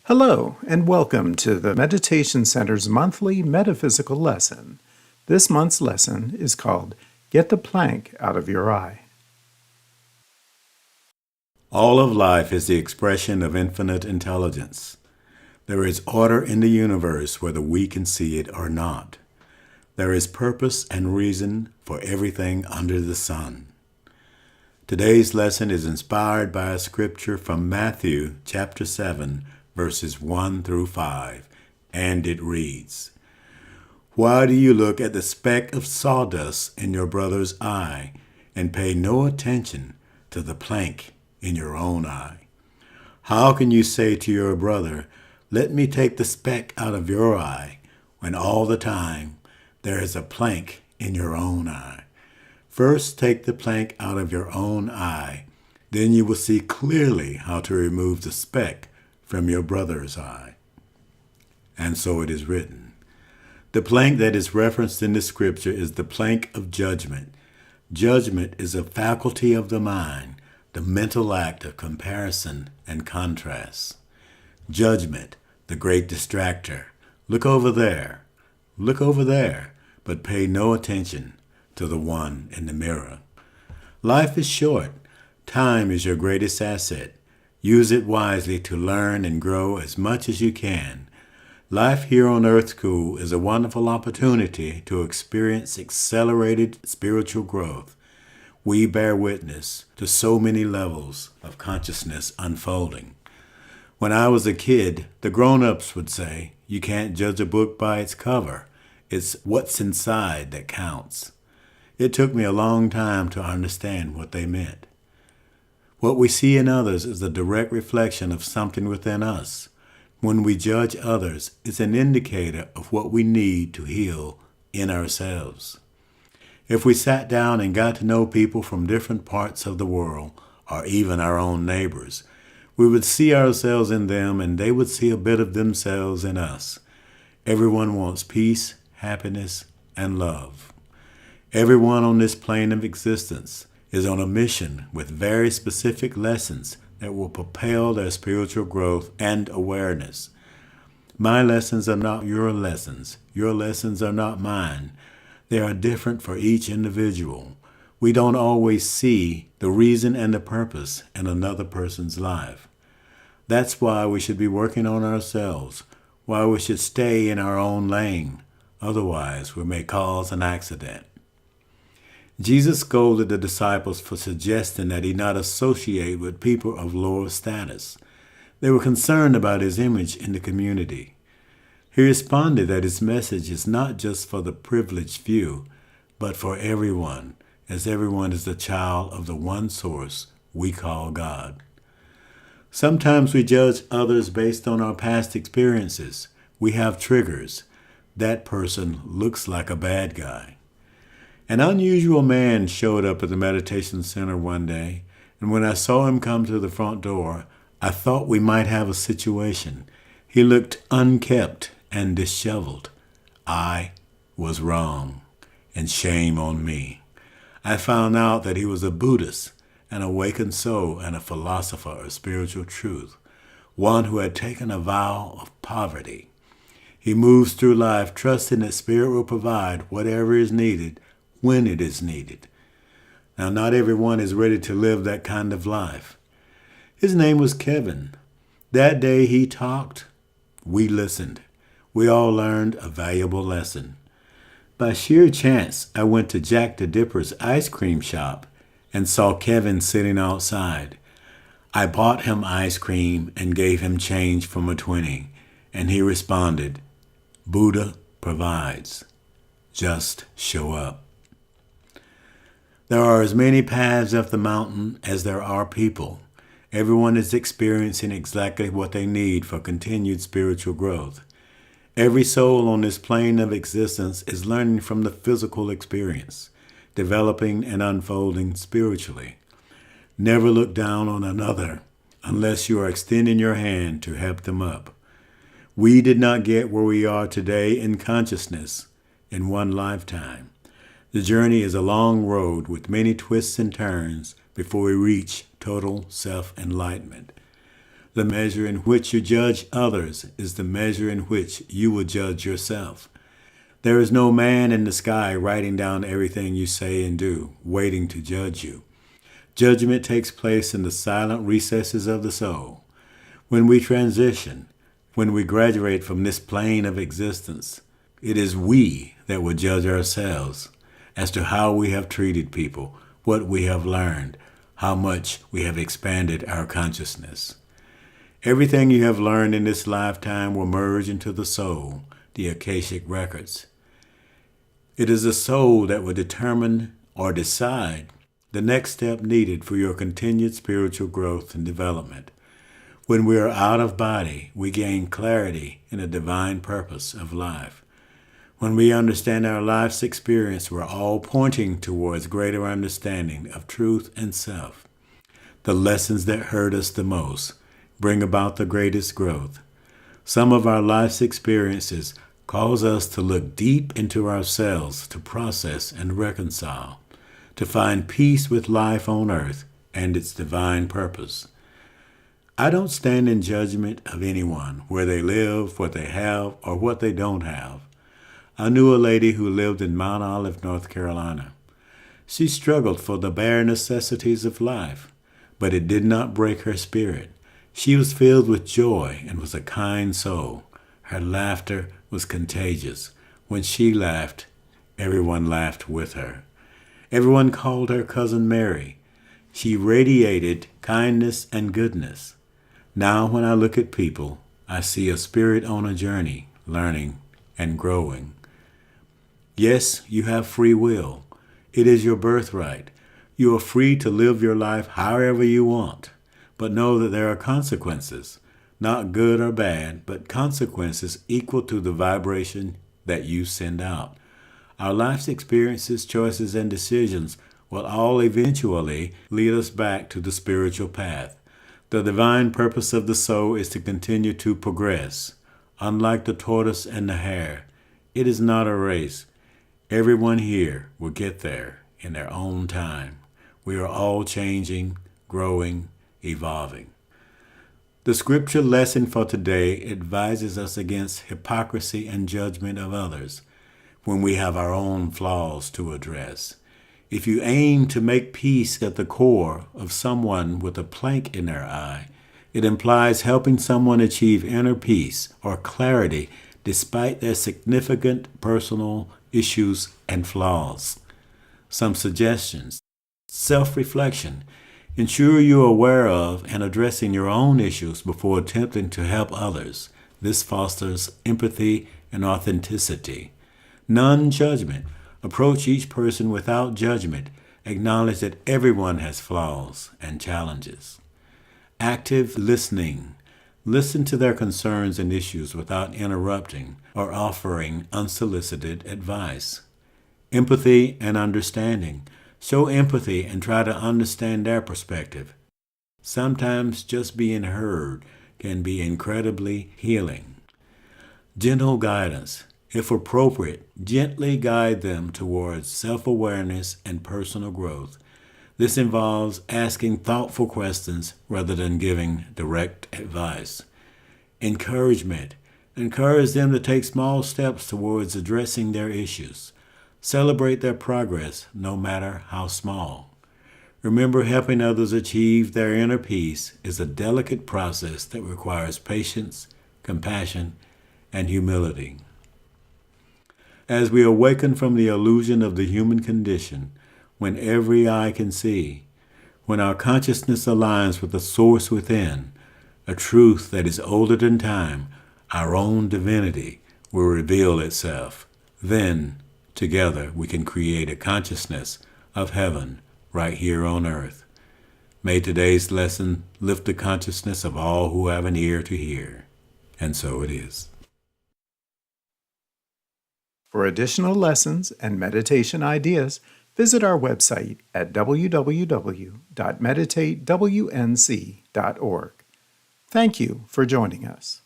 Hello, and welcome to the Meditation Center's monthly metaphysical lesson. This month's lesson is called Get the Plank Out of Your Eye. All of life is the expression of infinite intelligence. There is order in the universe whether we can see it or not. There is purpose and reason for everything under the sun. Today's lesson is inspired by a scripture from Matthew chapter 7, verses 1 through 5, and it reads, "Why do you look at the speck of sawdust in your brother's eye and pay no attention to the plank in your own eye? How can you say to your brother, 'Let me take the speck out of your eye,' when all the time there is a plank in your own eye? First take the plank out of your own eye, then you will see clearly how to remove the speck from your brother's eye." And so it is written. The plank that is referenced in the scripture is the plank of judgment. Judgment is a faculty of the mind, the mental act of comparison and contrast. Judgment, the great distractor. Look over there, but pay no attention to the one in the mirror. Life is short. Time is your greatest asset. Use it wisely to learn and grow as much as you can. Life here on Earth School is a wonderful opportunity to experience accelerated spiritual growth. We bear witness to so many levels of consciousness unfolding. When I was a kid, the grown-ups would say, "You can't judge a book by its cover. It's what's inside that counts." It took me a long time to understand what they meant. What we see in others is a direct reflection of something within us. When we judge others, it's an indicator of what we need to heal in ourselves. If we sat down and got to know people from different parts of the world, or even our own neighbors, we would see ourselves in them and they would see a bit of themselves in us. Everyone wants peace, happiness, and love. Everyone on this plane of existence is on a mission with very specific lessons that will propel their spiritual growth and awareness. My lessons are not your lessons. Your lessons are not mine. They are different for each individual. We don't always see the reason and the purpose in another person's life. That's why we should be working on ourselves, why we should stay in our own lane. Otherwise, we may cause an accident. Jesus scolded the disciples for suggesting that he not associate with people of lower status. They were concerned about his image in the community. He responded that his message is not just for the privileged few, but for everyone, as everyone is the child of the one source we call God. Sometimes we judge others based on our past experiences. We have triggers. That person looks like a bad guy. An unusual man showed up at the meditation center one day, and when I saw him come to the front door, I thought we might have a situation. He looked unkempt and disheveled. I was wrong, and shame on me. I found out that he was a Buddhist, an awakened soul, and a philosopher of spiritual truth, one who had taken a vow of poverty. He moves through life trusting that Spirit will provide whatever is needed when it is needed. Now, not everyone is ready to live that kind of life. His name was Kevin. That day he talked, we listened. We all learned a valuable lesson. By sheer chance, I went to Jack the Dipper's ice cream shop and saw Kevin sitting outside. I bought him ice cream and gave him change from a 20, and he responded, "Buddha provides. Just show up." There are as many paths up the mountain as there are people. Everyone is experiencing exactly what they need for continued spiritual growth. Every soul on this plane of existence is learning from the physical experience, developing and unfolding spiritually. Never look down on another unless you are extending your hand to help them up. We did not get where we are today in consciousness in one lifetime. The journey is a long road with many twists and turns before we reach total self-enlightenment. The measure in which you judge others is the measure in which you will judge yourself. There is no man in the sky writing down everything you say and do, waiting to judge you. Judgment takes place in the silent recesses of the soul. When we transition, when we graduate from this plane of existence, it is we that will judge ourselves as to how we have treated people, what we have learned, how much we have expanded our consciousness. Everything you have learned in this lifetime will merge into the soul, the Akashic records. It is the soul that will determine or decide the next step needed for your continued spiritual growth and development. When we are out of body, we gain clarity in the divine purpose of life. When we understand our life's experience, we're all pointing towards greater understanding of truth and self. The lessons that hurt us the most bring about the greatest growth. Some of our life's experiences cause us to look deep into ourselves to process and reconcile, to find peace with life on earth and its divine purpose. I don't stand in judgment of anyone, where they live, what they have, or what they don't have. I knew a lady who lived in Mount Olive, North Carolina. She struggled for the bare necessities of life, but it did not break her spirit. She was filled with joy and was a kind soul. Her laughter was contagious. When she laughed, everyone laughed with her. Everyone called her Cousin Mary. She radiated kindness and goodness. Now when I look at people, I see a spirit on a journey, learning and growing. Yes, you have free will. It is your birthright. You are free to live your life however you want, but know that there are consequences, not good or bad, but consequences equal to the vibration that you send out. Our life's experiences, choices, and decisions will all eventually lead us back to the spiritual path. The divine purpose of the soul is to continue to progress. Unlike the tortoise and the hare, it is not a race. Everyone here will get there in their own time. We are all changing, growing, evolving. The scripture lesson for today advises us against hypocrisy and judgment of others when we have our own flaws to address. If you aim to make peace at the core of someone with a plank in their eye, it implies helping someone achieve inner peace or clarity despite their significant personal issues and flaws. Some suggestions. Self-reflection. Ensure you are aware of and addressing your own issues before attempting to help others. This fosters empathy and authenticity. Non-judgment. Approach each person without judgment. Acknowledge that everyone has flaws and challenges. Active listening. Listen to their concerns and issues without interrupting or offering unsolicited advice. Empathy and understanding. Show empathy and try to understand their perspective. Sometimes just being heard can be incredibly healing. Gentle guidance. If appropriate, gently guide them towards self-awareness and personal growth. This involves asking thoughtful questions rather than giving direct advice. Encouragement. Encourage them to take small steps towards addressing their issues. Celebrate their progress, no matter how small. Remember, helping others achieve their inner peace is a delicate process that requires patience, compassion, and humility. As we awaken from the illusion of the human condition, when every eye can see, when our consciousness aligns with the source within, a truth that is older than time, our own divinity will reveal itself. Then, together, we can create a consciousness of heaven right here on earth. May today's lesson lift the consciousness of all who have an ear to hear. And so it is. For additional lessons and meditation ideas, visit our website at www.meditatewnc.org. Thank you for joining us.